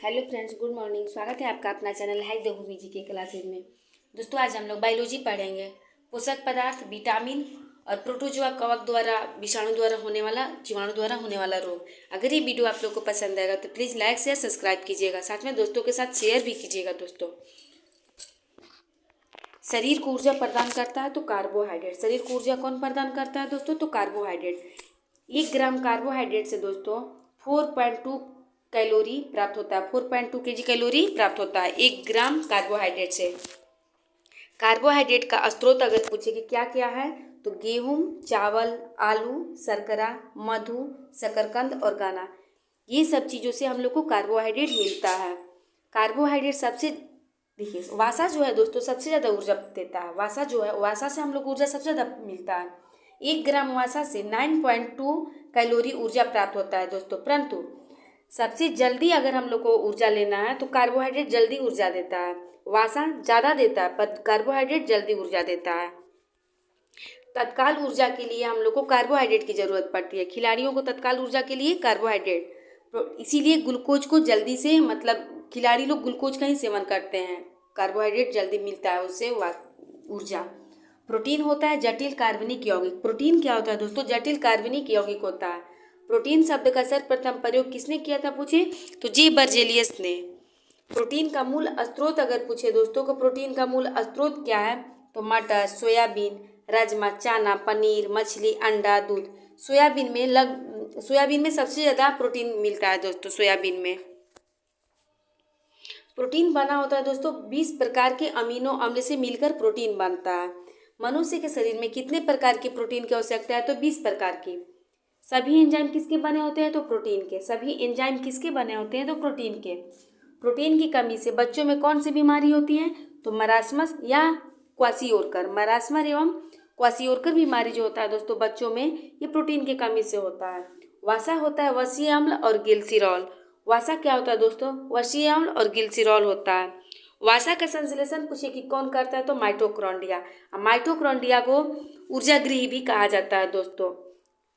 Hello friends, good morning. स्वागत है आपका अपना चैनल हाई देहूवी जी के क्लासेज में। दोस्तों, आज हम लोग बायोलॉजी पढ़ेंगे। पोषक पदार्थ, विटामिन और प्रोटोजोआ कवक द्वारा विषाणु द्वारा होने वाला जीवाणु द्वारा होने वाला रोग। अगर ये वीडियो आप लोग को पसंद आएगा तो प्लीज़ लाइक शेयर सब्सक्राइब कीजिएगा, साथ में दोस्तों के साथ शेयर भी कीजिएगा। दोस्तों, शरीर को ऊर्जा प्रदान करता है तो कार्बोहाइड्रेट। शरीर को ऊर्जा कौन प्रदान करता है दोस्तों? तो कार्बोहाइड्रेट। 1 ग्राम कार्बोहाइड्रेट से दोस्तों 4.2 कैलोरी प्राप्त होता है। 4.2 kg कैलोरी प्राप्त होता है 1 ग्राम कार्बोहाइड्रेट से। कार्बोहाइड्रेट का स्रोत अगर पूछे कि क्या क्या है तो गेहूं, चावल, आलू, शर्करा, मधु, शकरकंद और गाना, ये सब चीज़ों से हम लोग को कार्बोहाइड्रेट मिलता है। कार्बोहाइड्रेट सबसे, देखिए वसा जो है दोस्तों सबसे ज़्यादा ऊर्जा देता है। वसा जो है, वसा से हम लोग को ऊर्जा सबसे ज़्यादा मिलता है। 1 ग्राम वसा से 9.2 कैलोरी ऊर्जा प्राप्त होता है दोस्तों। परंतु सबसे जल्दी अगर हम लोग को ऊर्जा लेना है तो कार्बोहाइड्रेट जल्दी ऊर्जा देता है। वसा ज़्यादा देता है पर कार्बोहाइड्रेट जल्दी ऊर्जा देता है। तत्काल ऊर्जा के लिए हम लोग को कार्बोहाइड्रेट की ज़रूरत पड़ती है। खिलाड़ियों को तत्काल ऊर्जा के लिए कार्बोहाइड्रेट, तो इसीलिए ग्लूकोज को जल्दी से, मतलब खिलाड़ी लोग ग्लूकोज का ही सेवन करते हैं। कार्बोहाइड्रेट जल्दी मिलता है उससे ऊर्जा। प्रोटीन होता है जटिल कार्बनिक यौगिक। प्रोटीन क्या होता है दोस्तों? जटिल कार्बनिक यौगिक होता है। प्रोटीन शब्द का सर्वप्रथम प्रयोग किसने किया था पूछे तो जे बर्जेलियस ने। प्रोटीन का मूल स्रोत अगर पूछे दोस्तों को प्रोटीन का मूल स्रोत क्या है तो मटर, सोयाबीन, राजमा, चना, पनीर, मछली, अंडा, दूध। सोयाबीन में सबसे ज़्यादा प्रोटीन मिलता है दोस्तों। सोयाबीन में प्रोटीन बना होता है दोस्तों 20 प्रकार के अमीनो अम्ल से मिलकर प्रोटीन बनता है। मनुष्य के शरीर में कितने प्रकार की प्रोटीन की आवश्यकता है तो 20 प्रकार की। सभी एंजाइम किसके बने होते हैं तो प्रोटीन के। सभी एंजाइम किसके बने होते हैं तो प्रोटीन के। प्रोटीन की कमी से बच्चों में कौन सी बीमारी होती है तो मरासमस या क्वासियोरकर। मरासमस एवं क्वासियोरकर बीमारी जो होता है दोस्तों बच्चों में, ये प्रोटीन की कमी से होता है। वसा होता है वसीय अम्ल और गिल्सिरॉल। वसा क्या होता है दोस्तों? वसीय अम्ल और गिल्सिरॉल होता है। वसा का संश्लेषण पूछे कि कौन करता है तो माइटोकॉन्ड्रिया। माइटोकॉन्ड्रिया को ऊर्जा गृह भी कहा जाता है दोस्तों।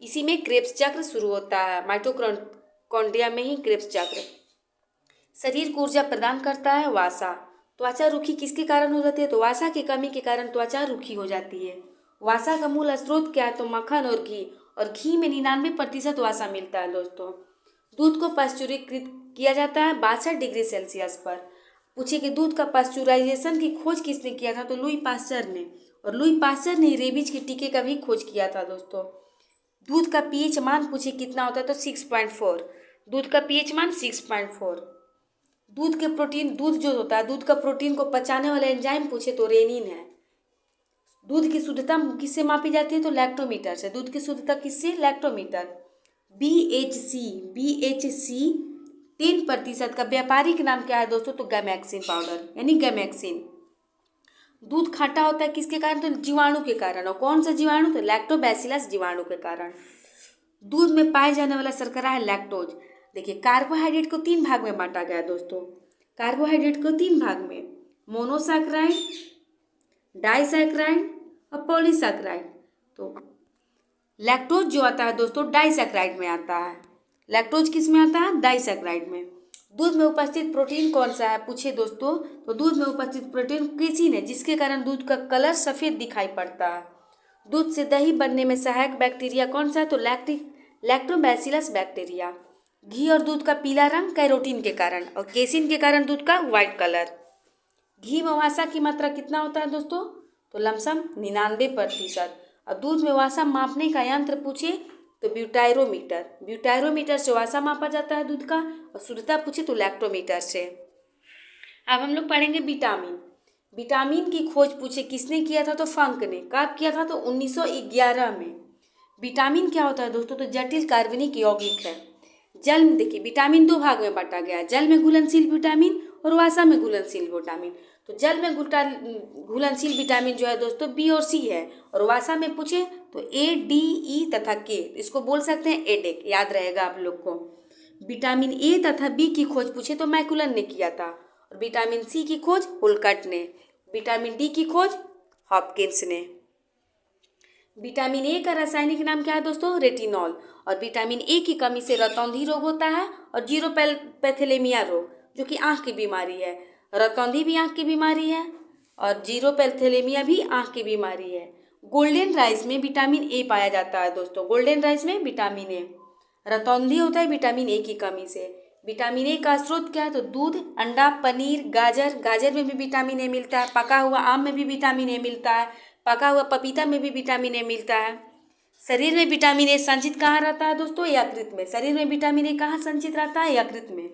इसी में क्रेब्स चक्र शुरू होता है। माइटोकॉन्ड्रिया में ही क्रेब्स चक्र। शरीर को ऊर्जा प्रदान करता है वसा। त्वचा रूखी किसके कारण हो जाती है तो वसा की कमी के कारण त्वचा रूखी हो जाती है। वसा का मूल स्रोत क्या है तो मक्खन और घी। और घी में 99% वसा मिलता है दोस्तों। दूध को पाश्चुरीकृत किया जाता है 62 डिग्री सेल्सियस पर। पूछे कि दूध का पाश्चुराइजेशन की खोज किसने किया था तो लुई पास्चर ने। और लुई पास्चर ने रेबीज के टीके का भी खोज किया था दोस्तों। दूध का पीएच मान पूछे कितना होता है तो 6.4। दूध का पीएच मान 6.4। दूध के प्रोटीन, दूध जो होता है दूध का प्रोटीन को पचाने वाला एंजाइम पूछे तो रेनिन है। दूध की शुद्धता किससे मापी जाती है तो लैक्टोमीटर से। दूध की शुद्धता किससे? लैक्टोमीटर। BHC 10% का व्यापारिक नाम क्या है दोस्तों तो गैमेक्सिन पाउडर, यानी गैमेक्सिन। दूध खट्टा होता है किसके कारण तो जीवाणु के कारण। और कौन सा जीवाणु तो लैक्टोबैसिलस जीवाणु के कारण। दूध में पाए जाने वाला शर्करा है लैक्टोज। देखिए कार्बोहाइड्रेट को 3 भाग में बांटा गया दोस्तों। कार्बोहाइड्रेट को 3 भाग में, मोनोसैकेराइड, डाइसैकेराइड और पॉलीसैकेराइड। तो लैक्टोज जो आता है दोस्तों डाइसैकेराइड में आता है। लैक्टोज किस में आता है? डाइसैकेराइड में। दूध में उपस्थित प्रोटीन कौन सा है पूछे दोस्तों तो दूध में उपस्थित प्रोटीन क्रिसिन है, जिसके कारण दूध का कलर सफ़ेद दिखाई पड़ता है। दूध से दही बनने में सहायक बैक्टीरिया कौन सा है तो लैक्टोबैसिलस बैक्टीरिया। घी और दूध का पीला रंग कैरोटीन के कारण और केसिन के कारण दूध का व्हाइट कलर। घी में वसा की मात्रा कितना होता है दोस्तों तो लमसम 99%। और दूध में वसा मापने का यंत्र पूछे तो ब्यूटायरोमीटर। ब्यूटायरोमीटर से वसा मापा जाता है दूध का। और शुद्धता पूछे तो लैक्टोमीटर से। अब हम लोग पढ़ेंगे विटामिन। विटामिन की खोज पूछे किसने किया था तो फंक ने। कब किया था तो 1911 में। विटामिन क्या होता है दोस्तों तो जटिल कार्बनिक यौगिक है। जल में देखिए विटामिन 2 भाग में बांटा गया है, जल में घुलनशील विटामिन और वसा में घुलनशील विटामिन। तो जल में घुलनशील विटामिन जो है दोस्तों बी और सी है। और वसा में पूछे तो ADE तथा K, इसको बोल सकते हैं एडेक, याद रहेगा आप लोग को। विटामिन ए तथा बी की खोज पूछे तो मैकुलन ने किया था। और विटामिन सी की खोज होलकट ने। विटामिन डी की खोज हॉपकिंस ने। विटामिन ए का रासायनिक नाम क्या है दोस्तों? रेटिनॉल। और विटामिन ए की कमी से रतौंधी रोग होता है और जीरोपैथेलेमिया रोग। जो कि आँख की बीमारी है। रतौंधी भी आँख की बीमारी है और जीरोपेथेलेमिया भी आँख की बीमारी है। गोल्डन राइस में विटामिन ए पाया जाता है दोस्तों, गोल्डन राइस में विटामिन ए। रतौंधी होता है विटामिन ए की कमी से। विटामिन ए का स्रोत क्या है तो दूध, अंडा, पनीर, गाजर, गाजर में भी विटामिन ए मिलता है। पका हुआ आम में भी विटामिन ए मिलता है। पका हुआ पपीता में भी विटामिन ए मिलता है। शरीर में विटामिन ए संचित कहाँ रहता है दोस्तों? यकृत में। शरीर में विटामिन ए कहाँ संचित रहता है? यकृत में।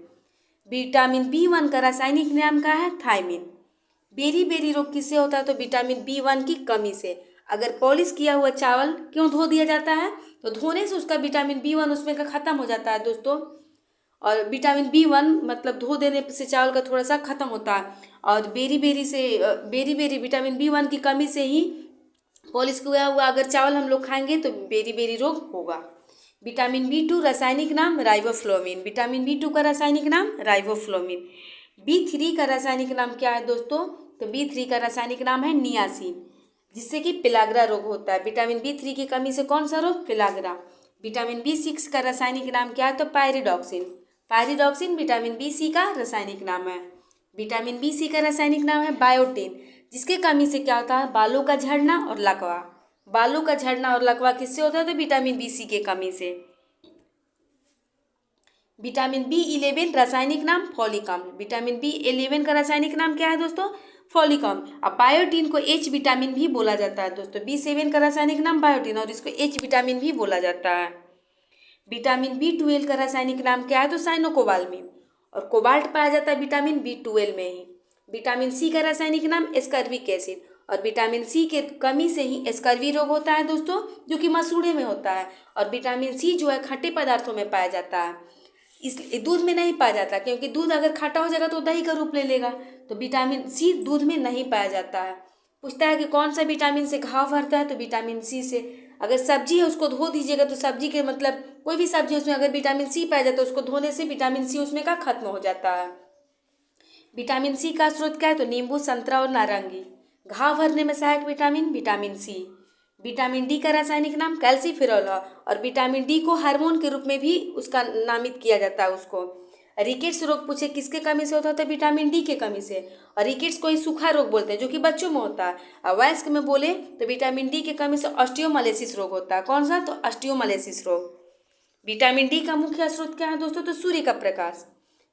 विटामिन B1 का रासायनिक नाम क्या है? थायमिन। बेरी बेरी रोग किससे होता है तो विटामिन B1 की कमी से। अगर पॉलिश किया हुआ चावल क्यों धो दिया जाता है तो धोने से उसका विटामिन B1 उसमें का ख़त्म हो जाता है दोस्तों। और विटामिन B1 मतलब धो देने से चावल का थोड़ा सा ख़त्म होता है। और बेरी बेरी विटामिन B1 की कमी से ही पॉलिश किया हुआ अगर चावल हम लोग खाएंगे तो बेरी बेरी रोग होगा। विटामिन B2 रासायनिक नाम राइबोफ्लाविन। विटामिन B2 का रासायनिक नाम राइबोफ्लाविन। B3 का रासायनिक नाम क्या है दोस्तों? तो B3 का रासायनिक नाम है नियासिन, जिससे कि पिलाग्रा रोग होता है। विटामिन B3 की कमी से कौन सा रोग? पिलाग्रा। विटामिन B6 का रासायनिक नाम क्या है तो पायरिडॉक्सिन। पायरिडॉक्सिन विटामिन B6 का रासायनिक नाम है। विटामिन B6 का रासायनिक नाम है बायोटिन, जिसके कमी से क्या होता है? बालों का झड़ना और लकवा। बालों का झड़ना और लकवा किससे होता है तो विटामिन B6 के कमी से। विटामिन B11 रासायनिक नाम फॉलिक अम्ल। विटामिन B11 का रासायनिक नाम क्या है दोस्तों? फॉलिक अम्ल। अब बायोटिन को H विटामिन भी बोला जाता है दोस्तों। B7 का रासायनिक नाम बायोटिन और इसको H विटामिन भी बोला जाता है। विटामिन B12 का रासायनिक नाम क्या है तो साइनोकोबाल्मिन और कोबाल्ट पाया जाता है विटामिन B12 में ही। विटामिन C का रासायनिक नाम एस्कर्बिक एसिड और विटामिन C के कमी से ही एस्कर्वी रोग होता है दोस्तों, जो कि मसूड़े में होता है। और विटामिन C जो है खट्टे पदार्थों में पाया जाता है, इसलिए दूध में नहीं पाया जाता, क्योंकि दूध अगर खट्टा हो जाएगा तो दही का रूप ले लेगा। तो विटामिन C दूध में नहीं पाया जाता है। पूछता है कि कौन सा विटामिन से घाव भरता है तो विटामिन C से। अगर सब्जी है उसको धो दीजिएगा तो सब्जी के मतलब कोई भी सब्जी उसमें अगर विटामिन C पाया जाता है तो उसको धोने से विटामिन C उसमें का खत्म हो जाता है। विटामिन C का स्रोत क्या है तो नींबू, संतरा और नारंगी। घाव भरने में सहायक vitamin vitamin C। Vitamin D का रासायनिक नाम कैल्सीफेरॉल है और विटामिन D को हार्मोन के रूप में भी उसका नामित किया जाता है उसको। रिकेट्स रोग पूछे किसके कमी से होता है तो विटामिन D के कमी से। और रिकेट्स को ही सूखा रोग बोलते हैं जो कि बच्चों में होता है। और वयस्क में बोले तो विटामिन D के कमी से ऑस्टियोमालेसिस रोग होता है। कौन सा तो ऑस्टियोमालेसिस रोग। विटामिन D का मुख्य स्रोत क्या है दोस्तों तो सूर्य का प्रकाश।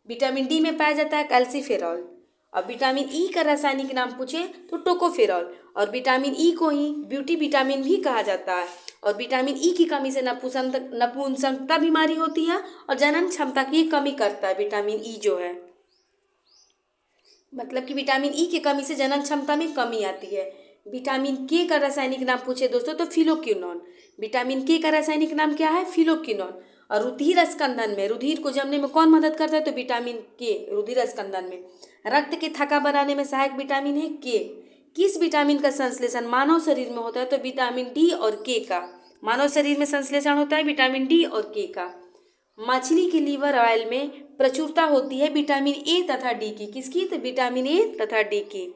विटामिन D में पाया जाता है कैल्सीफेरॉल। और विटामिन E का रासायनिक नाम पूछे तो टोकोफेरॉल और विटामिन E को ही ब्यूटी विटामिन भी कहा जाता है। और विटामिन E की कमी से नपुंसकता बीमारी होती है और जनन क्षमता की कमी करता है विटामिन E जो है। मतलब कि विटामिन E की कमी से जनन क्षमता में कमी आती है। विटामिन K का रासायनिक नाम पूछे दोस्तों तो फिलोक्विनोन। विटामिन K का रासायनिक नाम क्या है? फिलोक्विनोन। और रुधिर स्कंदन में, रुधिर को जमने में कौन मदद करता है तो विटामिन K रुधिर स्कंदन में। रक्त के थक्का बनाने में सहायक विटामिन है K। किस विटामिन का संश्लेषण मानव शरीर में होता है तो विटामिन D और K का। मानव शरीर में संश्लेषण होता है विटामिन D और K का। मछली के लीवर ऑयल में प्रचुरता होती है विटामिन A तथा D की। किसकी? तो विटामिन A तथा D की।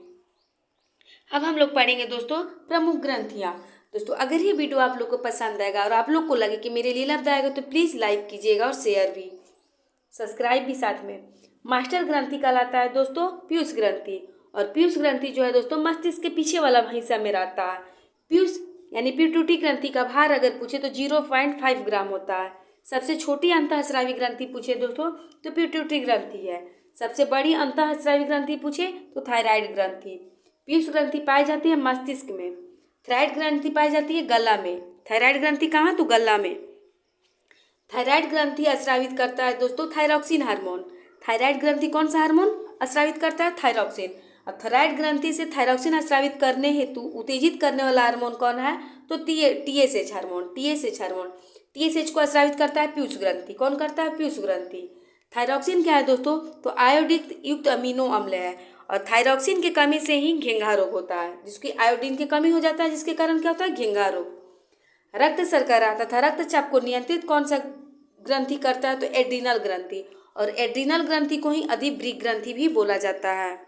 अब हम लोग पढ़ेंगे दोस्तों प्रमुख ग्रंथियाँ। दोस्तों अगर ये वीडियो आप लोग को पसंद आएगा और आप लोग को लगे कि मेरे लिए लाभदायक है तो प्लीज़ लाइक कीजिएगा और शेयर भी, सब्सक्राइब भी साथ में। मास्टर ग्रंथि कहलाता है दोस्तों पीयूष ग्रंथि। और पीयूष ग्रंथि जो है दोस्तों मस्तिष्क के पीछे वाला हिस्सा में रहता है। पीयूष यानी पिट्यूटरी ग्रंथि का भार अगर पूछे तो 0.5 ग्राम होता है। सबसे छोटी अंतःस्रावी ग्रंथि पूछे दोस्तों तो पिट्यूटरी ग्रंथि है। सबसे बड़ी अंतःस्रावी ग्रंथि पूछे तो थायराइड ग्रंथि। पीयूष ग्रंथि पाई जाती है मस्तिष्क में। थायराइड ग्रंथि पाई जाती है गला में। थायराइड ग्रंथि कहाँ तो गला में। थायराइड ग्रंथि स्रावित करता है दोस्तों थायरॉक्सिन हार्मोन। थायराइड ग्रंथि कौन सा हार्मोन स्रावित करता है? थायरॉक्सिन। और थायराइड ग्रंथि से थायरॉक्सिन स्रावित करने हेतु उत्तेजित करने वाला हार्मोन कौन है तो TSH hormone. TSH hormone TSH को स्रावित करता है पीयूष ग्रंथि। कौन करता है? पीयूष ग्रंथि। थायरॉक्सिन क्या है दोस्तों तो आयोडीन युक्त अमीनो अम्ल है और थायरॉक्सिन की कमी से ही घेंघा रोग होता है, जिसकी आयोडीन की कमी हो जाता है, जिसके कारण क्या होता है? घेंघा रोग। रक्त शर्करा तथा रक्तचाप को नियंत्रित कौन सा ग्रंथि करता है तो एड्रीनल ग्रंथि। और एड्रीनल ग्रंथि को ही अधिवृक्क ग्रंथि भी बोला जाता है।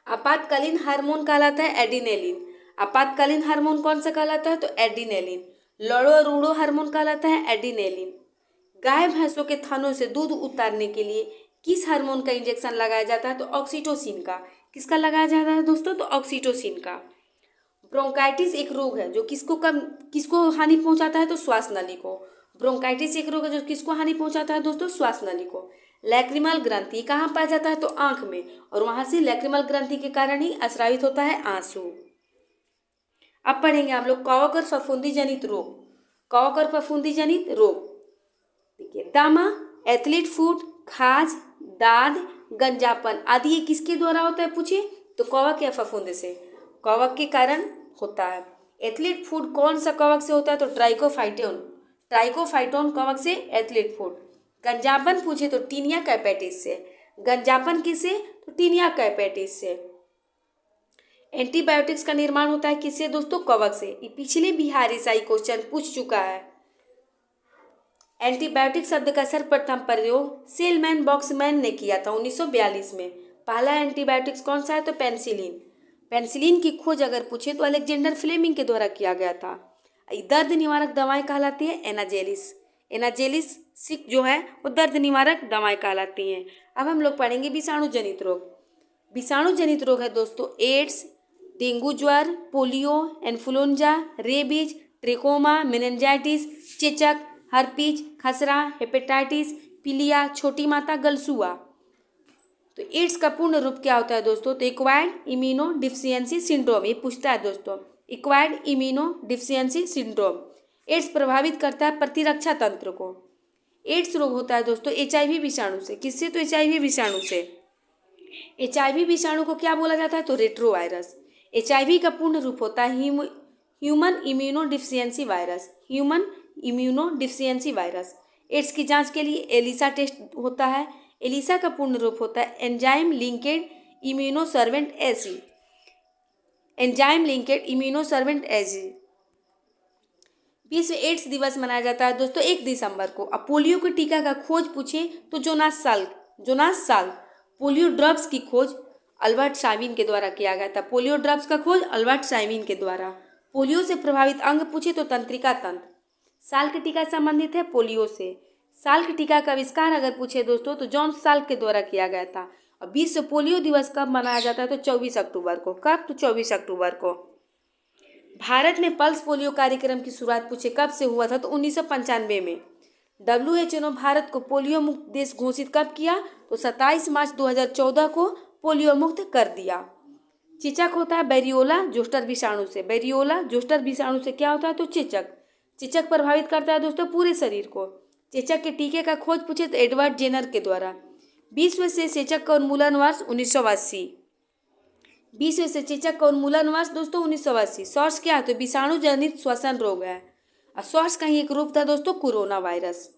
आपातकालीन हार्मोन कहलाता है एड्रीनेलिन। आपातकालीन हार्मोन कौन सा कहलाता है तो एड्रीनेलिन। लड़ो रूड़ो हार्मोन कहलाता है एड्रीनेलिन। गाय भैंसों के थनों से दूध उतारने के लिए किस हार्मोन का इंजेक्शन लगाया जाता है? तो ऑक्सीटोसिन का। किसका लगाया जाता है दोस्तों? तो ऑक्सीटोसिन का। ब्रोंकाइटिस एक रोग है जो किसको हानि पहुंचाता है? तो श्वास नली को। ब्रोंकाइटिस एक रोग है जो किसको हानि पहुंचाता है दोस्तों? श्वास नली को। लैक्रिमल ग्रंथि कहाँ पाया जाता है? तो आंख में, और वहां से लैक्रिमल ग्रंथि के कारण ही स्रावित होता है आंसू। अब पढ़ेंगे हम लोग कवक और फफूंदी जनित रोग। कवक और फफूंदी जनित रोग, देखिए दामा, एथलीट फुट, खाज, दाद, गंजापन आदि ये किसके द्वारा होता है पूछिए? तो कवक या फफूंदी से। कवक के कारण होता है। एथलीट फुट कौन सा कवक से होता है? तो ट्राइकोफाइटोन। ट्राइकोफाइटोन कवक से एथलीट फुट। गंजापन पूछे तो टीनिया कैपेटिस से। गंजापन किससे? तो टीनिया कैपेटिस से। एंटीबायोटिक्स का निर्माण होता है किससे दोस्तों? कवक से। ये पिछले बिहार ईसाई क्वेश्चन पूछ चुका है। एंटीबायोटिक शब्द का सर्वप्रथम प्रयोग सेलमैन बॉक्समैन ने किया था 1942 में। पहला एंटीबायोटिक्स कौन सा है? तो पेनिसिलिन। पेनिसिलिन की खोज अगर पूछे तो अलेक्जेंडर फ्लेमिंग के द्वारा किया गया था। दर्द निवारक दवाएं कहलाती है एनाजेलिस। एनाजेलिस सिक जो है वो दर्द निवारक दवाएं कहलाती हैं। अब हम लोग पढ़ेंगे विषाणु जनित रोग। विषाणु जनित रोग है दोस्तों एड्स, डेंगू ज्वर, पोलियो, इन्फ्लुएंजा, रेबीज, ट्रिकोमा, मेनिंजाइटिस, चेचक, हर्पीज, खसरा, हेपेटाइटिस, पीलिया, छोटी माता, गलसुआ। तो एड्स का पूर्ण रूप क्या होता है दोस्तों? तो एक्वायर्ड इम्यूनो डिफिशियंसी सिंड्रोम। ये पूछता है दोस्तों, acquired immuno deficiency syndrome. AIDS प्रभावित करता है प्रतिरक्षा तंत्र को। एड्स रोग होता है दोस्तों HIV विषाणु से। किससे? तो HIV विषाणु से। HIV विषाणु को क्या बोला जाता है? तो रेट्रोवायरस। HIV का पूर्ण रूप होता है human immuno deficiency virus. Human immuno deficiency virus. AIDS की जांच के लिए एलिसा टेस्ट होता है। एलिसा का पूर्ण रूप होता है enzyme linked immunosorbent acid. Enzyme linked immunosorbent acid. विश्व एड्स दिवस मनाया जाता है दोस्तों 1 दिसंबर को। अब पोलियो के टीका का खोज पूछे तो जोनास साल्क। पोलियो ड्रग्स की खोज अल्बर्ट साइमन के द्वारा किया गया था। पोलियो ड्रग्स का खोज अल्बर्ट साइमन के द्वारा। पोलियो से प्रभावित अंग पूछे तो तंत्रिका तंत्र। साल्क टीका संबंधित है पोलियो से। साल्क टीका का आविष्कार अगर पूछे दोस्तों तो जॉन साल्क के द्वारा किया गया था। और विश्व पोलियो दिवस कब मनाया जाता है? तो 24 अक्टूबर को। कब? तो 24 अक्टूबर को। भारत में पल्स पोलियो कार्यक्रम की शुरुआत पूछे कब से हुआ था? तो 1995 में। WHO ने भारत को पोलियो मुक्त देश घोषित कब किया? तो 27 मार्च 2014 को पोलियो मुक्त कर दिया। चेचक होता है बेरियोला जोस्टर विषाणु से। बेरियोला जोस्टर विषाणु से क्या होता है? तो चेचक प्रभावित करता है दोस्तों पूरे शरीर को। चेचक के टीके का खोज पूछे तो एडवर्ड जेनर के द्वारा। विश्व से चेचक का उन्मूलन वर्ष 1980। विश्व से चेचक का उन्मूलन वर्ष दोस्तों 1980। सॉर्स क्या है? तो विषाणु जनित श्वसन रोग है। और सॉर्स का ही एक रूप था दोस्तों कोरोना वायरस।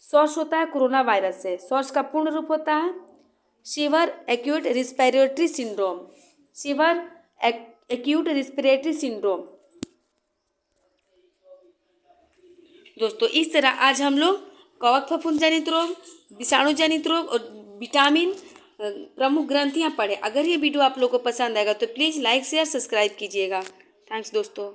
सॉर्स होता है कोरोना वायरस से। सॉर्स का पूर्ण रूप होता है sewer acute respiratory syndrome. Sewer acute respiratory syndrome. दोस्तों इस तरह आज हम लोग कवक फफूंद जनित रोग, विषाणु जनित रोग और विटामिन प्रमुख ग्रंथियां पढ़े। अगर ये वीडियो आप लोगों को पसंद आएगा तो प्लीज़ लाइक शेयर सब्सक्राइब कीजिएगा। थैंक्स दोस्तों।